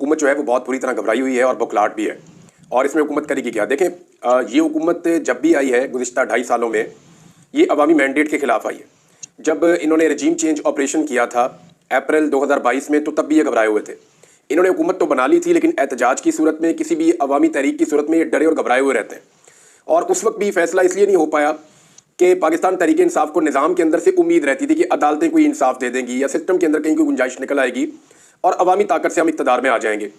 हुकूमत जो है वो बहुत बुरी तरह घबराई हुई है और बौखलाहट भी है। और इसमें हुकूमत करेगी क्या? देखें, ये हुकूमत जब भी आई है गुज़िश्ता 2.5 सालों में, ये अवामी मैंडेट के खिलाफ आई है। जब इन्होंने रजीम चेंज ऑपरेशन किया था अप्रैल 2022 में, तो तब भी ये घबराए हुए थे। इन्होंने हुकूमत तो बना ली थी, लेकिन एहतजाज की सूरत में, किसी भी अवामी तहरीक की सूरत में ये डरे और घबराए हुए रहते हैं। और उस वक्त भी फैसला इसलिए नहीं हो पाया कि पाकिस्तान तहरीक इंसाफ को निज़ाम के अंदर से उम्मीद रहती थी कि अदालतें कोई इंसाफ दे देंगी या सिस्टम के अंदर कहीं कोई गुंजाइश निकल आएगी और अवामी ताकत से हम इक़्तिदार में आ जाएंगे।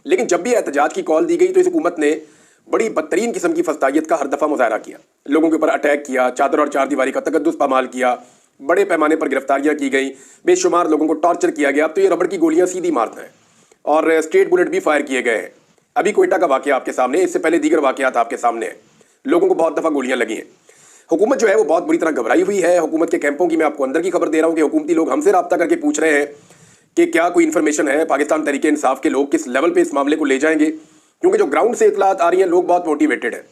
लेकिन जब भी एहतजाज की कॉल दी गई तो इस हुकूमत ने बड़ी बदतरीन किस्म की फस्तायत का हर दफ़ा मुजाहरा किया, लोगों के ऊपर अटैक किया, चादर और चार दीवारी का तकद्दुस पामाल किया, बड़े पैमाने पर गिरफ्तारियां की गई, बेशुमार लोगों को टॉर्चर किया गया। अब तो ये रबड़ की गोलियां सीधी मारते हैं और स्ट्रेट बुलेट भी फायर किए गए हैं। अभी कोयटा का वाकया आपके सामने, इससे पहले दीगर वाकयात आपके सामने हैं। लोगों को बहुत दफ़ा गोलियां लगी हैं। हुकूमत जो है वो बहुत बुरी तरह घबराई हुई है। हुकूमत के कैंपों की मैं आपको अंदर की खबर दे रहा हूँ कि हुकूमती लोग हमसे रब्ता करके पूछ रहे हैं कि क्या कोई इन्फॉर्मेशन है, पाकिस्तान तहरीक इंसाफ के लोग किस लेवल पे इस मामले को ले जाएंगे। क्योंकि जो ग्राउंड से इतलात आ रही हैं, लोग बहुत मोटिवेटेड हैं।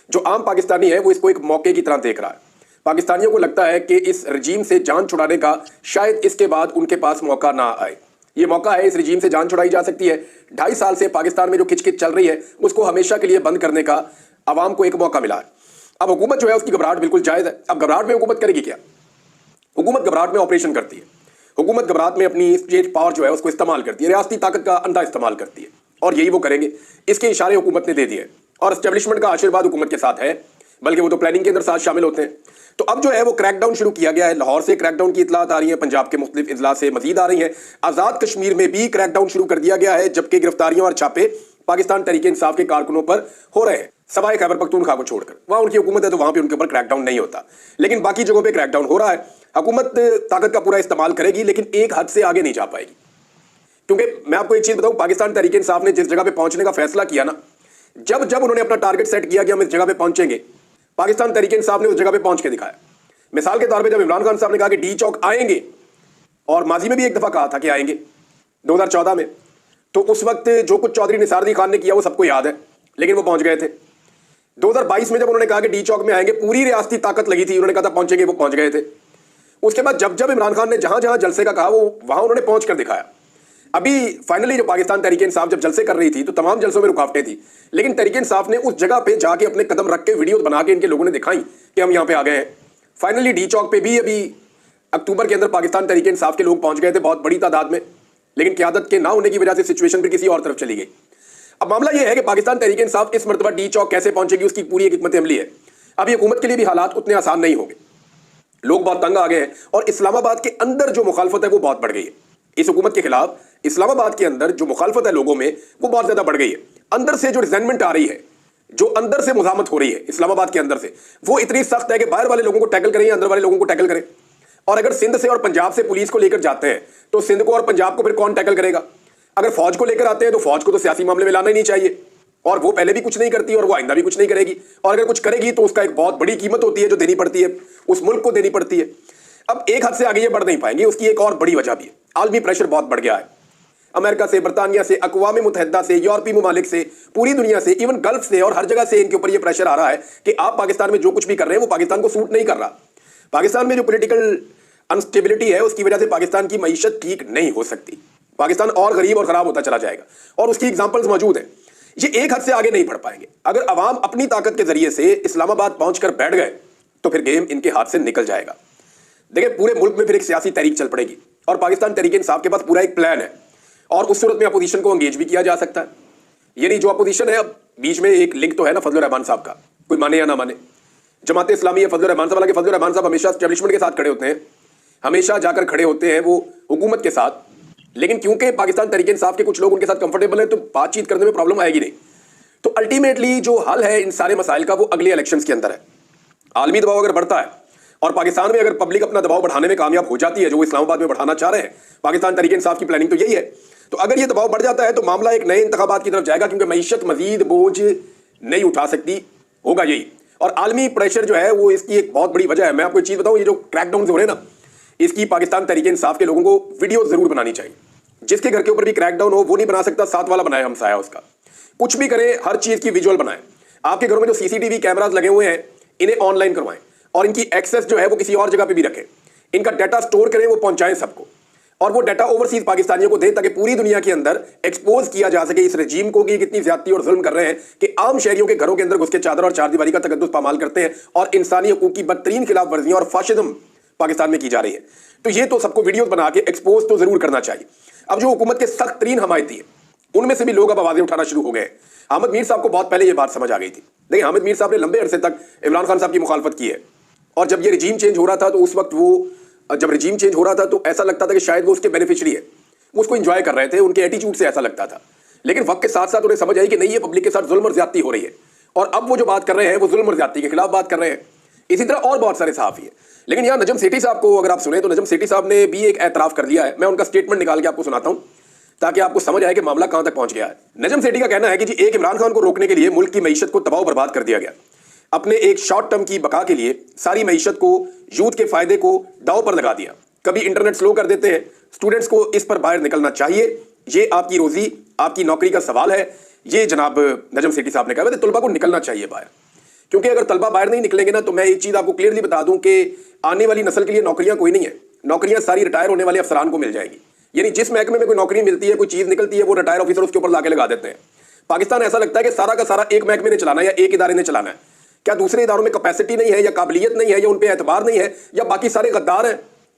जो आम पाकिस्तानी है वो इसको एक मौके की तरह देख रहा है। पाकिस्तानियों को लगता है कि इस रजीम से जान छुड़ाने का शायद इसके बाद उनके पास मौका ना आए। ये मौका है, इस रजीम से जान छुड़ाई जा सकती है। 2.5 साल से पाकिस्तान में जो खिचखिच चल रही है उसको हमेशा के लिए बंद करने का आवाम को एक मौका मिला है। अब हुकूमत जो है उसकी घबराहट बिल्कुल जायज़ है। अब घबराहट में हुकूमत करेगी क्या? हुकूमत घबराहट में ऑपरेशन करती है। हुकूमत घबराहट में अपनी स्टेट पावर जो है उसको इस्तेमाल करती है, रियासती ताकत का अंधा इस्तेमाल करती है, और यही वो करेंगे। इसके इशारे हुकूमत ने दे दिए और एस्टेब्लिशमेंट का आशीर्वाद हुकूमत के साथ है, बल्कि वो तो प्लानिंग के अंदर साथ शामिल होते हैं। तो अब जो है वो क्रैकडाउन शुरू किया गया है। लाहौर से क्रैकडाउन की इतलात आ रही है, पंजाब के मुख्तलिफ अजला से मजीद आ रही है। आज़ाद कश्मीर में भी क्रैकडाउन शुरू कर दिया गया है, जबकि गिरफ्तारियों और छापे पाकिस्तान तहरीक इंसाफ के कारकुनों पर हो रहे हैं, सवाए खैबर पख्तूनख्वा को छोड़कर। वहां उनकी हुकूमत है तो वहां पे उनके ऊपर क्रैकडाउन नहीं होता, लेकिन बाकी जगहों पे क्रैकडाउन हो रहा है। हुकूमत ताकत का पूरा इस्तेमाल करेगी, लेकिन एक हद से आगे नहीं जा पाएगी। क्योंकि मैं आपको एक चीज बताऊं, पाकिस्तान तहरीक इंसाफ ने जिस जगह पे पहुंचने का फैसला किया ना, जब जब उन्होंने अपना टारगेट सेट किया कि हम इस जगह पे पहुंचेंगे, पाकिस्तान तहरीक इंसाफ ने उस जगह पे पहुंच के दिखाया। मिसाल के तौर पे जब इमरान खान साहब ने कहा कि डी चौक आएंगे, और माजी में भी एक दफा कहा था कि आएंगे 2014 में, तो उस वक्त जो कुछ चौधरी निसार अली खान ने किया वो सबको याद है, लेकिन वो पहुंच गए थे। 2022 में जब उन्होंने कहा कि डी चौक में आएंगे, पूरी रियासती ताकत लगी थी, उन्होंने कहा था पहुंचेंगे, वो पहुंच गए थे। उसके बाद जब जब इमरान खान ने जहां जहां जलसे का कहा, वो वहां उन्होंने पहुंच कर दिखाया। अभी फाइनली जो पाकिस्तान तहरीक इंसाफ जब जलसे कर रही थी तो तमाम जलसों में रुकावटें थी, लेकिन तहरीक इंसाफ ने उस जगह पे जाके अपने कदम रख के वीडियो बना के इनके लोगों ने दिखाई कि हम यहाँ पे आ गए हैं। फाइनली डी चौक पे भी अभी अक्टूबर के अंदर पाकिस्तान तहरीक इंसाफ के लोग पहुंच गए थे, बहुत बड़ी तादाद में, लेकिन क़यादत के ना होने की वजह से सिचुएशन फिर किसी और तरफ चली गई। अब मामला यह है कि पाकिस्तान तहरीक इंसाफ इस मरतबा डी चौक कैसे पहुंचेगी, उसकी पूरी एक हिकमत अमली है। अभी हुकूमत के लिए भी हालात उतने आसान नहीं होंगे, लोग बहुत तंग आ गए हैं, और इस्लामाबाद के अंदर जो मुखालफत है वो बहुत बढ़ गई है इस हुकूमत के खिलाफ। इस्लामाबाद के अंदर जो मुखालफत है लोगों में वो बहुत ज्यादा बढ़ गई है। अंदर से जो रिजेंटमेंट आ रही है, जो अंदर से मुजामत हो रही है इस्लामाबाद के अंदर से, वो इतनी सख्त है कि बाहर वाले लोगों को टैकल करें या अंदर वाले लोगों को टैकल करें। और अगर सिंध से और पंजाब से पुलिस को लेकर जाते हैं तो सिंध को और पंजाब को फिर कौन टैकल करेगा? अगर फौज को लेकर आते हैं तो फौज को तो सियासी मामले में लाना ही नहीं चाहिए, और वो पहले भी कुछ नहीं करती और वो आइंदा भी कुछ नहीं करेगी, और अगर कुछ करेगी तो उसका एक बहुत बड़ी कीमत होती है जो देनी पड़ती है, उस मुल्क को देनी पड़ती है। अब एक हद से आगे ये बढ़ नहीं पाएंगे। उसकी एक और बड़ी वजह भी है, आलमी प्रेशर बहुत बढ़ गया है। अमेरिका से, बरतानिया से, अक़वाम मुत्तहिदा से, यूरोपीय ममालिक से, पूरी दुनिया से, इवन गल्फ से, और हर जगह से इनके ऊपर ये प्रेशर आ रहा है कि आप पाकिस्तान में जो कुछ भी कर रहे हैं वो पाकिस्तान को सूट नहीं कर रहा। पाकिस्तान में जो पॉलिटिकल अनस्टेबिलिटी है उसकी वजह से पाकिस्तान की मईशत ठीक नहीं हो सकती। पाकिस्तान और गरीब और खराब होता चला जाएगा, और उसकी एग्जाम्पल्स मौजूद हैं। ये एक हद से आगे नहीं बढ़ पाएंगे। अगर अवाम अपनी ताकत के जरिए से इस्लामाबाद पहुंचकर बैठ गए तो फिर गेम इनके हाथ से निकल जाएगा। देखिए, पूरे मुल्क में फिर एक सियासी तहरीक चल पड़ेगी, और पाकिस्तान तहरीक इंसाफ के पास पूरा एक प्लान है, और उस सूरत में अपोजिशन को एंगेज भी किया जा सकता है। यानी जो अपोजिशन है, अब बीच में एक लिंक तो है ना फजलुर रहमान साहब का, कोई माने या ना माने, जमात इस्लामी है फजलुर रहमान साहब, हालांकि फजलुर रहमान साहब हमेशा एस्टेब्लिशमेंट के साथ खड़े होते हैं, हमेशा जाकर खड़े होते हैं वो हुकूमत के साथ, लेकिन क्योंकि पाकिस्तान तहरीक इंसाफ के कुछ लोग उनके साथ कंफर्टेबल हैं तो बातचीत करने में प्रॉब्लम आएगी नहीं। तो अल्टीमेटली जो हल है इन सारे मसाइल का वो अगले इलेक्शंस के अंदर है। आलमी दबाव अगर बढ़ता है और पाकिस्तान में अगर पब्लिक अपना दबाव बढ़ाने में कामयाब हो जाती है, जो वो इस्लामाबाद में बढ़ाना चाह रहे हैं, पाकिस्तान तहरीक इंसाफ की प्लानिंग तो यही है, तो अगर ये दबाव बढ़ जाता है तो मामला एक नए इंतखाबात की तरफ जाएगा, क्योंकि मईशत मजीद बोझ नहीं उठा सकती, होगा यही। और आलमी प्रेशर जो है वो इसकी एक बहुत बड़ी वजह है। मैं आपको एक चीज़ बताऊँ, ये जो क्रैकडाउन हो रहे हैं ना, इसकी पाकिस्तान तहरीक इंसाफ के लोगों को वीडियो जरूर बनानी चाहिए। जिसके घर के ऊपर भी क्रैकडाउन हो वो नहीं बना सकता, साथ वाला बनाए हमसाया उसका। कुछ भी करें, हर चीज़ की विजुअल बनाएं। आपके घरों में जो सीसीटीवी कैमरास लगे हुए हैं इन्हें ऑनलाइन करवाएं, और इनकी एक्सेस जो है वो किसी और जगह पे भी रखें। इनका डाटा स्टोर करें, वो पहुंचाएं सबको। اور وہ ڈیٹا اوورسیز پاکستانیوں کو دیں تاکہ پوری دنیا کے اندر ایکسپوز کیا جا سکے اس رجیم کو کہ کتنی زیادتی اور ظلم کر رہے ہیں کہ عام شہریوں کے گھروں کے اندر گھس کے چادر اور چار دیواری کا تقدس پامال کرتے ہیں اور انسانی حقوق کی بدترین خلاف ورزیاں اور فاشزم پاکستان میں کی جا رہی ہے. تو یہ تو سب کو ویڈیوز بنا کے ایکسپوز تو ضرور کرنا چاہیے. اب جو حکومت کے سخت ترین حمایتی ہیں ان میں سے بھی لوگ اب آوازیں اٹھانا شروع ہو گئے ہیں. احمد میر صاحب کو بہت پہلے یہ بات سمجھ آ گئی تھی. دیکھیں احمد میر صاحب نے لمبے عرصے تک عمران خان صاحب کی مخالفت کی ہے اور جب یہ رجیم چینج ہو رہا تھا تو اس وقت جب رجیم چینج ہو رہا تھا تو ایسا لگتا تھا کہ شاید وہ اس کے بینیفیشری ہے, وہ اس کو انجوائے کر رہے تھے, ان کے ایٹیچیوڈ سے ایسا لگتا تھا. لیکن وقت کے ساتھ ساتھ انہیں سمجھ آئی کہ نہیں, یہ پبلک کے ساتھ ظلم اور زیادتی ہو رہی ہے اور اب وہ جو بات کر رہے ہیں وہ ظلم اور زیادتی کے خلاف بات کر رہے ہیں. اسی طرح اور بہت سارے صحافی ہیں. لیکن یہاں نجم سیٹھی صاحب کو اگر آپ سنیں تو نجم سیٹھی صاحب نے بھی ایک اعتراف کر لیا ہے. میں ان کا اسٹیٹمنٹ نکال کے آپ کو سناتا ہوں تاکہ آپ کو سمجھ آئے کہ معاملہ کہاں تک پہنچ گیا ہے. نجم سیٹھی کا کہنا ہے کہ جی ایک عمران خان کو روکنے کے لیے ملک کی معیشت کو تباہ و برباد کر دیا گیا. اپنے ایک شارٹ ٹرم کی بقا کے لیے ساری معیشت کو, یوتھ کے فائدے کو داؤ پر لگا دیا. کبھی انٹرنیٹ سلو کر دیتے ہیں, اسٹوڈنٹس کو اس پر باہر نکلنا چاہیے, یہ آپ کی روزی آپ کی نوکری کا سوال ہے. یہ جناب نجم سیٹھی صاحب نے کہا ہے طلبہ کو نکلنا چاہیے باہر, کیونکہ اگر طلبہ باہر نہیں نکلیں گے نا تو میں ایک چیز آپ کو کلیئرلی بتا دوں کہ آنے والی نسل کے لیے نوکریاں کوئی نہیں ہے. نوکریاں ساری ریٹائر ہونے والے افسران کو مل جائیں گی. یعنی جس محکمے میں کوئی نوکری ملتی ہے, کوئی چیز نکلتی ہے, وہ ریٹائر آفیسر اس کے اوپر لا کے لگا دیتے ہیں. پاکستان ایسا لگتا ہے کہ سارا کا سارا ایک محکمے نے چلانا ہے یا ایک ادارے نے چلانا ہے. کیا دوسرے اداروں میں کیپیسٹی نہیں ہے یا قابلیت نہیں ہے یا ان پہ اعتبار نہیں ہے یا باقی سارے غدار ہیں,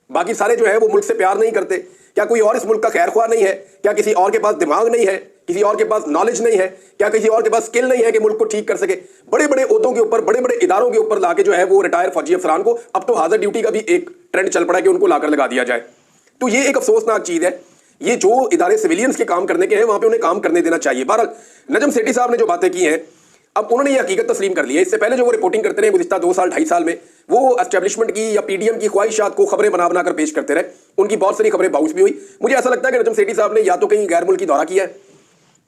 باقی سارے جو ہے وہ ملک سے پیار نہیں کرتے؟ کیا کوئی اور اس ملک کا خیر خواہ نہیں ہے؟ کیا کسی اور کے پاس دماغ نہیں ہے, کسی اور کے پاس نالج نہیں ہے, کیا کسی اور کے پاس سکل نہیں ہے کہ ملک کو ٹھیک کر سکے؟ بڑے بڑے عہدوں کے اوپر, بڑے بڑے اداروں کے اوپر لا کے جو ہے وہ ریٹائر فوجی افسران کو, اب تو حاضر ڈیوٹی کا بھی ایک ٹرینڈ چل پڑا ہے کہ ان کو لا کر لگا دیا جائے. تو یہ ایک افسوسناک چیز ہے. یہ جو ادارے سویلینز کے کام کرنے کے ہیں وہاں پہ انہیں کام کرنے دینا چاہیے. بہرحال نجم سیٹھی صاحب نے جو باتیں کی ہیں اب انہوں نے یہ حقیقت تسلیم کر لی ہے. اس سے پہلے جو وہ رپورٹنگ کرتے رہے گزشتہ 2 سال 2.5 سال میں, وہ اسٹیبلشمنٹ کی یا پی ڈی ایم کی خواہشات کو خبریں بنا بنا کر پیش کرتے رہے. ان کی بہت ساری خبریں باؤنس بھی ہوئی. مجھے ایسا لگتا ہے کہ نجم سیٹھی صاحب نے یا تو کہیں غیر ملکی دورہ کیا ہے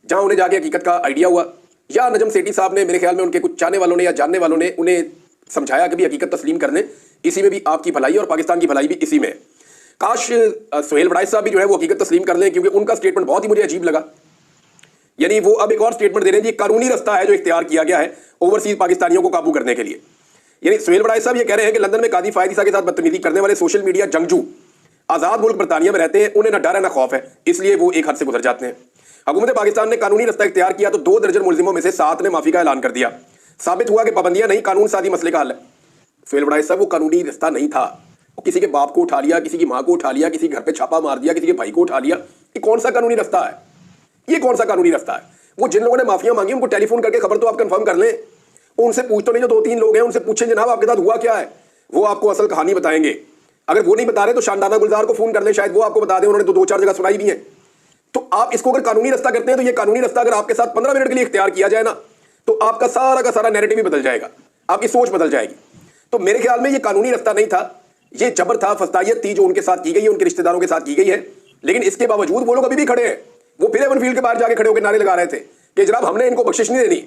جہاں انہیں جا کے حقیقت کا آئیڈیا ہوا, یا نجم سیٹھی صاحب نے, میرے خیال میں ان کے کچھ چاہنے والوں نے یا جاننے والوں نے انہیں سمجھایا کہ بھی حقیقت تسلیم کرنے, اسی میں بھی آپ کی بھلائی اور پاکستان کی بھلائی بھی اسی میں ہے. کاش سہیل بڑائچ صاحب بھی جو ہے وہ حقیقت تسلیم کر لیں, کیونکہ ان کا اسٹیٹمنٹ بہت ہی مجھے عجیب لگا. یعنی وہ اب ایک اور اسٹیٹمنٹ دے رہے ہیں کہ قانونی رستہ ہے جو اختیار کیا گیا ہے اوورسیز پاکستانیوں کو قابو کرنے کے لیے. یعنی سہیل بڑائچ صاحب یہ کہہ رہے ہیں کہ لندن میں قاضی فائد عیسیٰ کے ساتھ بدتمیزی کرنے والے سوشل میڈیا جنگجو آزاد ملک برطانیہ میں رہتے ہیں, انہیں نہ ڈر ہے نہ خوف ہے, اس لیے وہ ایک حد سے گزر جاتے ہیں. حکومت پاکستان نے قانونی رستہ اختیار کیا تو 2 درجن ملزموں میں سے 7 نے معافی کا اعلان کر دیا. ثابت ہوا کہ پابندیاں نہیں, قانون سازی مسئلے کا حل ہے. سہیل بڑائچ صاحب وہ قانونی رستہ نہیں تھا, وہ کسی کے باپ کو اٹھا لیا, کسی کی ماں کو اٹھا لیا, کسی گھر پہ چھاپا مار دیا, کسی کے بھائی کو اٹھا لیا. یہ کون سا قانونی رستہ ہے؟ یہ کون سا قانونی رستہ ہے؟ وہ جن لوگوں نے معافیاں مانگی ان کو ٹیلی فون کر کے خبر تو آپ کنفرم کر لیں. ان سے پوچھ تو نہیں, جو 2-3 لوگ ہیں ان سے پوچھیں جناب آپ کے ساتھ ہوا کیا ہے, وہ آپ کو اصل کہانی بتائیں گے. اگر وہ نہیں بتا رہے تو شاندانہ گلزار کو فون کر لیں, شاید وہ آپ کو بتا دیں, انہوں نے تو 2-4 جگہ سنائی بھی ہیں. تو آپ اس کو اگر قانونی رستہ کرتے ہیں تو یہ قانونی رستہ اگر آپ کے ساتھ 15 منٹ کے لیے اختیار کیا جائے نا تو آپ کا سارا نیریٹو بھی بدل جائے گا, آپ کی سوچ بدل جائے گی. تو میرے خیال میں یہ قانونی رستہ نہیں تھا, یہ جبر تھا, فسطائیت تھی جو ان کے ساتھ کی گئی ہے, ان کے رشتہ داروں کے ساتھ کی گئی ہے. لیکن اس کے باوجود وہ لوگ ابھی بھی کھڑے ہیں. وہ پھر ایون فیلڈ کے باہر جا کے کھڑے ہو کے نعرے لگا رہے تھے کہ جناب ہم نے ان کو بخشش نہیں دینی,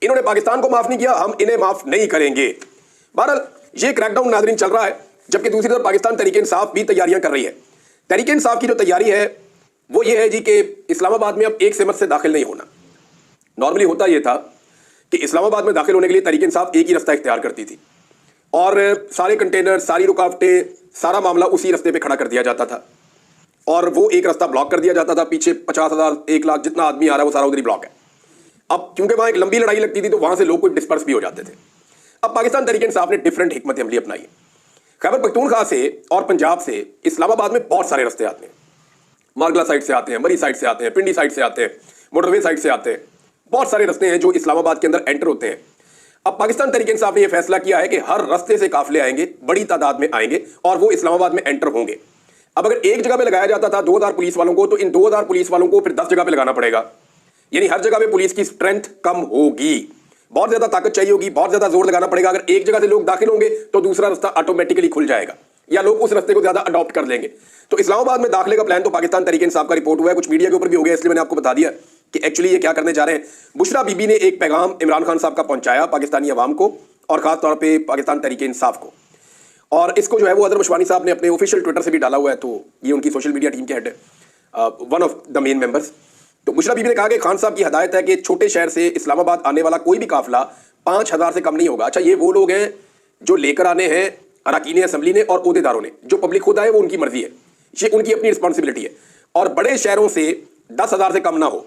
انہوں نے پاکستان کو معاف نہیں کیا, ہم انہیں معاف نہیں کریں گے. بہرحال یہ کریک ڈاؤن ناظرین چل رہا ہے, جبکہ دوسری طرف پاکستان تحریک انصاف بھی تیاریاں کر رہی ہے. تحریک انصاف کی جو تیاری ہے وہ یہ ہے جی کہ اسلام آباد میں اب ایک سمت سے داخل نہیں ہونا. نارملی ہوتا یہ تھا کہ اسلام آباد میں داخل ہونے کے لیے تحریک انصاف ایک ہی رستہ اختیار کرتی تھی اور سارے کنٹینر, ساری رکاوٹیں, سارا معاملہ اسی رستے پہ کھڑا کر دیا جاتا تھا اور وہ ایک رستہ بلاک کر دیا جاتا تھا. پیچھے 50,000 1 لاکھ جتنا آدمی آ رہا ہے وہ سارا ادھر ہی بلاک ہے. اب کیونکہ وہاں ایک لمبی لڑائی لگتی تھی تو وہاں سے لوگ کوئی ڈسپرس بھی ہو جاتے تھے. اب پاکستان تحریک انصاف نے ڈفرینٹ حکمت عملی اپنائی ہے. خیبر پختونخوا سے اور پنجاب سے اسلام آباد میں بہت سارے رستے آتے ہیں. مارگلا سائڈ سے آتے ہیں, مری سائڈ سے آتے ہیں, پنڈی سائڈ سے آتے ہیں, موٹر وے سائڈ سے آتے ہیں. بہت سارے رستے ہیں جو اسلام آباد کے اندر انٹر ہوتے ہیں. اب پاکستان تحریک انصاف نے یہ فیصلہ کیا ہے کہ ہر رستے سے قافلے آئیں گے, بڑی تعداد میں آئیں گے اور وہ اسلام آباد میں انٹر ہوں گے. اب اگر ایک جگہ پہ لگایا جاتا تھا 2000 پولیس والوں کو تو ان 2000 پولیس والوں کو پھر 10 جگہ پہ لگانا پڑے گا. یعنی ہر جگہ پہ پولیس کی اسٹرینتھ کم ہوگی, بہت زیادہ طاقت چاہیے ہوگی, بہت زیادہ زور لگانا پڑے گا. اگر ایک جگہ سے لوگ داخل ہوں گے تو دوسرا رستہ آٹومیٹکلی کھل جائے گا یا لوگ اس رستے کو زیادہ اڈاپٹ کر لیں گے. تو اسلام آباد میں داخلے کا پلان تو پاکستان تحریک انصاف کا رپورٹ ہوا ہے, کچھ میڈیا کے اوپر بھی ہو گیا, اس لیے میں نے آپ کو بتا دیا کہ ایکچولی یہ کیا کرنے جا رہے ہیں. بشرا بی بی نے ایک پیغام عمران خان صاحب کا پہنچایا پاکستانی عوام کو اور خاص طور پہ پاکستان تحریک انصاف کو, اور اس کو جو ہے وہ اظہر مشوانی صاحب نے اپنے آفیشیل ٹویٹر سے بھی ڈالا ہوا ہے. تو یہ ان کی سوشل میڈیا ٹیم کے ہیڈ ہے, one of the main members. تو بشرا بی بی نے کہا کہ خان صاحب کی ہدایت ہے کہ چھوٹے شہر سے اسلام آباد آنے والا کوئی بھی قافلہ 5000 سے کم نہیں ہوگا. اچھا, یہ وہ لوگ ہیں جو لے کر آنے ہیں اراکین اسمبلی نے اور عہدیداروں نے, جو پبلک خود آئے وہ ان کی مرضی ہے. ये उनकी अपनी रिस्पॉन्सिबिलिटी है। और बड़े शहरों से 10,000 से कम ना हो।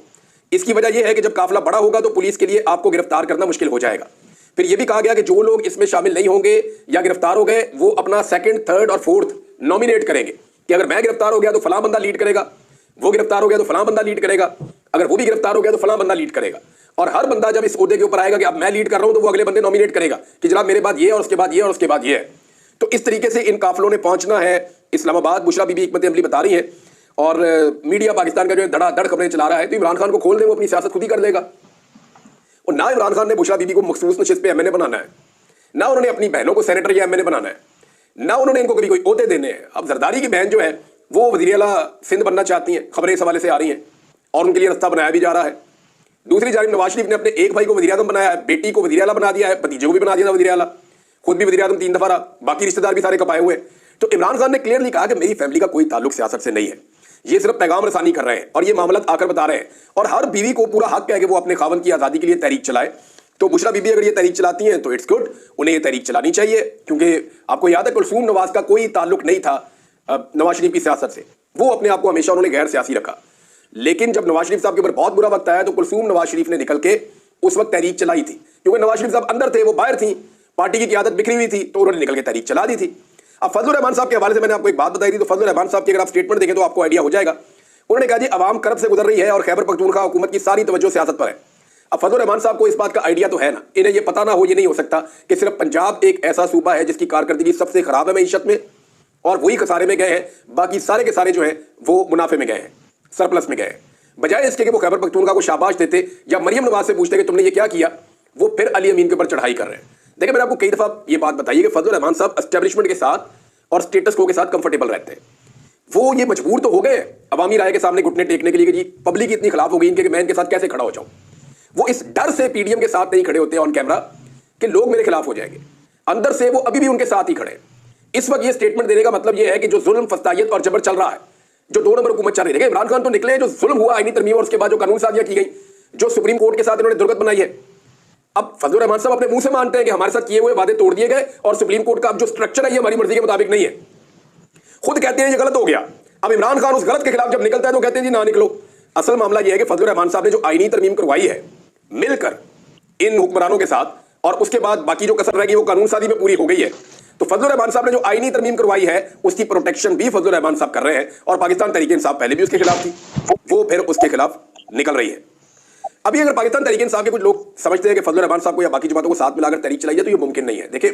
इसकी वजह यह है कि जब काफिला बड़ा होगा तो पुलिस के लिए आपको गिरफ्तार करना मुश्किल हो जाएगा। फिर यह भी कहा गया कि जो लोग इसमें शामिल नहीं होंगे या गिरफ्तार हो गए वो अपना सेकंड, थर्ड और फोर्थ नॉमिनेट करेंगे कि अगर मैं गिरफ्तार हो गया तो फलां बंदा लीड करेगा, वो गिरफ्तार हो गया तो फलां बंदा लीड करेगा, अगर वो भी गिरफ्तार हो गया तो फलां बंदा लीड करेगा। और हर बंदा जब इस ओहदे के ऊपर आएगा कि अब मैं लीड कर रहा हूं तो वो अगले बंदे नॉमिनेट करेगा कि जनाब मेरे बाद ये और उसके बाद ये और उसके बाद ये है। तो इस तरीके से इन काफिलों ने पहुंचना है इस्लामाबाद। बुशरा बीबी हिकमत अमली बता रही है और मीडिया पाकिस्तान का जो है धड़ाधड़ खबरें चला रहा है। तो इमरान खान को खोल दे, वो अपनी सियासत खुद ही कर लेगा। और ना इमरान खान ने बुशरा बीबी को मखसूस नशिस्त पे एमएनए बनाना है, ना उन्होंने अपनी बहनों को सेनेटर या एमएनए बनाना है, ना उन्होंने इनको कभी कोई ओहदे देने हैं। अब जरदारी की बहन जो है वो वज़ीर आला सिंध बनना चाहती हैं, खबरें इस हवाले से आ रही हैं और उनके लिए रास्ता बनाया भी जा रहा है। दूसरी जानिब नवाज शरीफ ने अपने एक भाई को वज़ीर आज़म बनाया है, बेटी को वज़ीर आला बना दिया है, भतीजे को भी बना दिया था वज़ीर आला, खुद भी वज़ीर आज़म 3 दफा रहा, बाकी रिश्तेदार भी सारे कपाए हुए। तो इमरान खान ने क्लियरली कहा कि मेरी फैमिली का कोई ताल्लुक सियासत से नहीं है, ये सिर्फ पैगाम रसानी कर रहे हैं और ये मामला आकर बता रहे हैं। और हर बीवी को पूरा हक है कि वो अपने खावन की आज़ादी के लिए तहरीक चलाए। तो बुशरा बीबी अगर ये तहरीक चलाती हैं तो इट्स गुड, उन्हें ये तहरीक चलानी चाहिए। क्योंकि आपको याद है कुलसूम नवाज का कोई ताल्लुक नहीं था नवाज शरीफ की सियासत से, वो अपने आप को हमेशा उन्होंने गैर सियासी रखा। लेकिन जब नवाज शरीफ साहब के ऊपर बहुत बुरा वक्त आया तो कुलसूम नवाज शरीफ ने निकल के उस वक्त तहरीक चलाई थी, क्योंकि नवाज शरीफ साहब अंदर थे, वो बाहर थी, पार्टी की क़यादत बिखरी हुई थी, तो उन्होंने निकल के तहरीक चला दी थी। अब फजलुर रहमान साहब के हवाले से मैंने आपको एक बात बताई थी, तो फजलुर रहमान साहब की अगर आप स्टेटमेंट देखें तो आपको आइडिया हो जाएगा। उन्होंने कहा जी अवाम कर्ब से गुजर रही है और खैबर पख्तूनख्वा हुकूमत की सारी तवज्जो सियासत पर है। अब फजलुर रहमान साहब को इस बात का आइडिया तो है ना, इन्हें ये पता ना हो, ये नहीं हो सकता कि सिर्फ पंजाब एक ऐसा सूबा है जिसकी कारकर्दगी सबसे खराब है मईशत में और वही खसारे में गए हैं, बाकी सारे के सारे जो है वो मुनाफे में गए हैं, सरप्लस में गए हैं। बजाय इसके कि वो खैबर पख्तूनख्वा को शाबाश देते या मरियम नवाज से पूछते कि तुमने ये क्या किया, वो फिर अली अमीन के ऊपर चढ़ाई कर रहे हैं। देखिए मैंने आपको कई दफा ये बात बताई है कि फजलुर रहमान साहब एस्टेब्लिशमेंट के साथ और स्टेटस को के साथ कंफर्टेबल रहते हैं। वो ये मजबूर तो हो गए अवामी राय के सामने घुटने टेकने के लिए कि जी पब्लिक इतनी खिलाफ हो गई इनके कि मैं इनके साथ कैसे खड़ा हो जाऊं। वो इस डर से पीडीएम के साथ नहीं खड़े होते ऑन कैमरा कि लोग मेरे खिलाफ हो जाएंगे, अंदर से वो अभी भी उनके साथ ही खड़े हैं। इस वक्त ये स्टेटमेंट देने का मतलब ये है कि जो जुल्म, फस्तायत और जबर चल रहा है, जो 2 नंबर हुकूमत चल रही है, इमरान खान तो निकले, जो जुल्म हुआ आईनी तरमीम और उसके बाद जो कानून साजियां की गई, जो सुप्रीम कोर्ट के साथ इन्होंने दुर्गत बनाई है। अब फजलुर रहमान साहब अपने मुंह से मानते हैं कि हमारे साथ किए हुए वादे तोड़ दिए गए और सुप्रीम कोर्ट का अब जो स्ट्रक्चर है ये हमारी मर्जी के मुताबिक नहीं है। खुद कहते हैं ये गलत हो गया। अब इमरान खान उस गलत के खिलाफ जब निकलता है तो कहते हैं जी ना निकलो। असल मामला यह है कि फजलुर रहमान साहब ने जो आईनी तरमीम करवाई है मिलकर इन हुक्मरानों के साथ, और उसके बाद बाकी जो कसर रह गई वो कानून साजी में पूरी हो गई है। तो फजलुर रहमान साहब ने जो आईनी तरमीम करवाई है उसकी प्रोटेक्शन भी फजलुर रहमान साहब कर रहे हैं और पाकिस्तान तहरीक इंसाफ पहले भी उसके खिलाफ थी, वो फिर उसके खिलाफ निकल रही है। अभी अगर पाकिस्तान तहरीक इंसाफ के कुछ लोग समझते हैं कि फजलुर रहमान साहब को या बाकी जमातों को साथ मिलाकर तहरीक चलाई जाए तो ये मुमकिन नहीं है। देखिए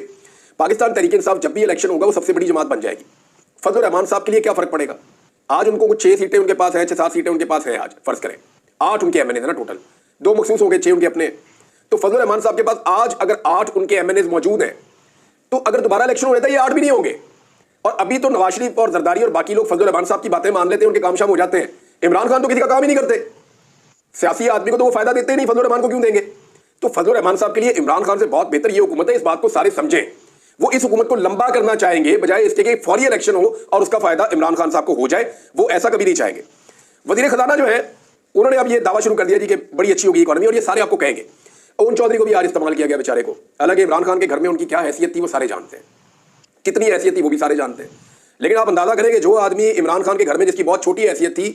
पाकिस्तान तहरीक इंसाफ जब भी इलेक्शन होगा वो सबसे बड़ी जमात बन जाएगी। फजलुर रहमान साहब के लिए क्या फर्क पड़ेगा? आज उनको कुछ 6 सीटें उनके पास हैं, 6-7 सीटें उनके पास हैं। आज फर्ज करें 8 उनके एमएनए ना, टोटल 2 मखसूस हो गए, 6 उनके अपने। तो फजलुर रहमान साहब के पास आज अगर 8 उनके एमएनए मौजूद हैं तो अगर दोबारा इलेक्शन हो जाता है ये 8 भी नहीं होंगे। और अभी तो नवाज शरीफ और जरदारी और बाकी लोग फजलुर रहमान साहब की बातें मान लेते हैं, उनके काम शाम हो जाते हैं। इमरान खान तो किसी का काम ही नहीं करते, सियासी आदमी को तो वो फायदा देते ही नहीं, फजलुर रहमान को क्यों देंगे? तो फजलुर रहमान साहब के लिए इमरान खान से बहुत बेहतर ये हुकूमत है, इस बात को सारे समझें। वो इस हुकूमत को लंबा करना चाहेंगे बजाय इसके कि फौरी इलेक्शन हो और उसका फायदा इमरान खान साहब को हो जाए, वो ऐसा कभी नहीं चाहेंगे। वजीर खजाना जो है उन्होंने अब ये दावा शुरू कर दिया जी कि बड़ी अच्छी होगी इकॉनमी, और ये सारे आपको कहेंगे। ओन चौधरी को भी आज इस्तेमाल किया गया बेचारे को, हालांकि इमरान खान के घर में उनकी क्या हैसियत थी वो सारे जानते हैं, कितनी हैसियत थी वो भी सारे जानते हैं। लेकिन आप अंदाजा करें कि जो आदमी इमरान खान के घर में जिसकी बहुत छोटी हैसियत थी,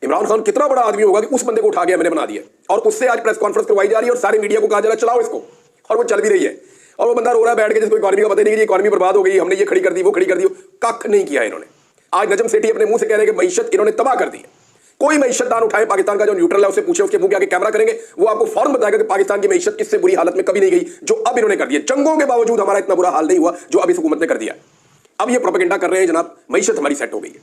इमरान खान कितना बड़ा आदमी होगा कि उस बंदे को उठा के मैंने बना दिया और उससे आज प्रेस कॉन्फ्रेंस करवाई जा रही है और सारे मीडिया को कहा जा रहा है चलाओ इसको, और वो चल भी रही है। और वो बंदा रो रहा है बैठ के जिसको इकॉनमी का पता नहीं कि इकॉनमी बर्बाद हो गई, हमने ये खड़ी कर दी वो खड़ी कर दी, कख नहीं किया इन्होंने। आज नजम सेठी अपने मुंह से कह रहे हैं कि मईशत इन्होंने तबाह कर दी है। कोई मईशतदान उठाए पाकिस्तान का जो न्यूट्रल है उससे पूछे, उसके मुंह के आगे कैमरा करेंगे, वो आपको फौरन बताएगा कि पाकिस्तान की मईशत इससे बुरी हालत में कभी नहीं गई जो अब इन्होंने कर दिया। जंगों के बावजूद हमारा इतना बुरा हाल नहीं हुआ जो अब इस हुकूमत ने कर दिया। अब ये प्रोपेगेंडा कर रहे हैं जनाब मईशत हमारी सेट हो गई है,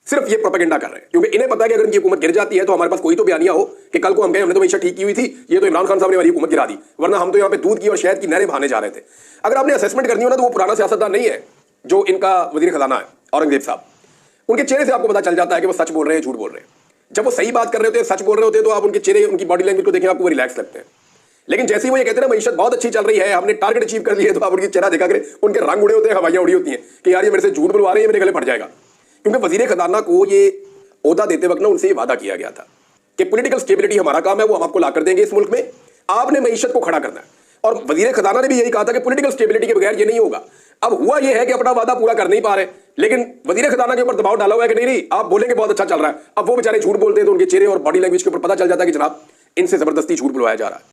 सिर्फ ये प्रोपेगेंडा कर रहे हैं क्योंकि इन्हें पता है कि अगर इनकी हुकूमत गिर जाती है तो हमारे पास कोई तो बयानिया हो कि कल को हम कहें हमने तो मईशत ठीक की हुई थी, ये तो इमरान खान साहब ने हमारी हुकूमत गिरा दी, वरना हम तो यहाँ पे दूध की और शहद की नहरें बहाने जा रहे थे। अगर आपने असेसमेंट करनी हो ना तो वो पुराना सियासतदान नहीं है जो इनका वजीर खजाना है औरंगजेब साहब। उनके चेहरे से आपको पता चल जाता है कि वो सच बोल रहे हैं झूठ बोल रहे हैं। जब वो सही बात कर रहे होते हैं, सच बोल रहे होते हैं, तो आप उनके चेहरे, उनकी बॉडी लैंग्वेज को देखें, आपको वो रिलैक्स लगते हैं। लेकिन जैसे ही वो ये कहते हैं ना मईशत बहुत अच्छी चल रही है, हमने टारगेट अचीव कर लिया, तो आप उनकी चेहरा देखा करें, उनके रंग उड़े होते हैं, हवाइयां उड़ी होती हैं कि यार ये मेरे से झूठ बुलवा रहे हैं, मेरे गले फट जाएगा। क्योंकि वजीर खजाना को ये ओहदा देते वक्त ना उनसे ये वादा किया गया था कि पॉलिटिकल स्टेबिलिटी हमारा काम है, वो हम आपको ला कर देंगे इस मुल्क में, आपने मईशत को खड़ा करना है। और वजीर खजाना ने भी यही कहा था कि पॉलिटिकल स्टेबिलिटी के बगैर ये नहीं होगा। اب ہوا یہ ہے کہ اپنا وعدہ پورا کر نہیں پا رہے، لیکن وزیر خزانہ کے اوپر دباؤ ڈالا ہوا ہے کہ نہیں آپ بولیں گے بہت اچھا چل رہا ہے. اب وہ بیچارے جھوٹ بولتے ہیں تو ان کے چہرے اور باڈی لینگویج کے اوپر پتہ چل جاتا ہے کہ جناب ان سے زبردستی جھوٹ بلوایا جا رہا ہے.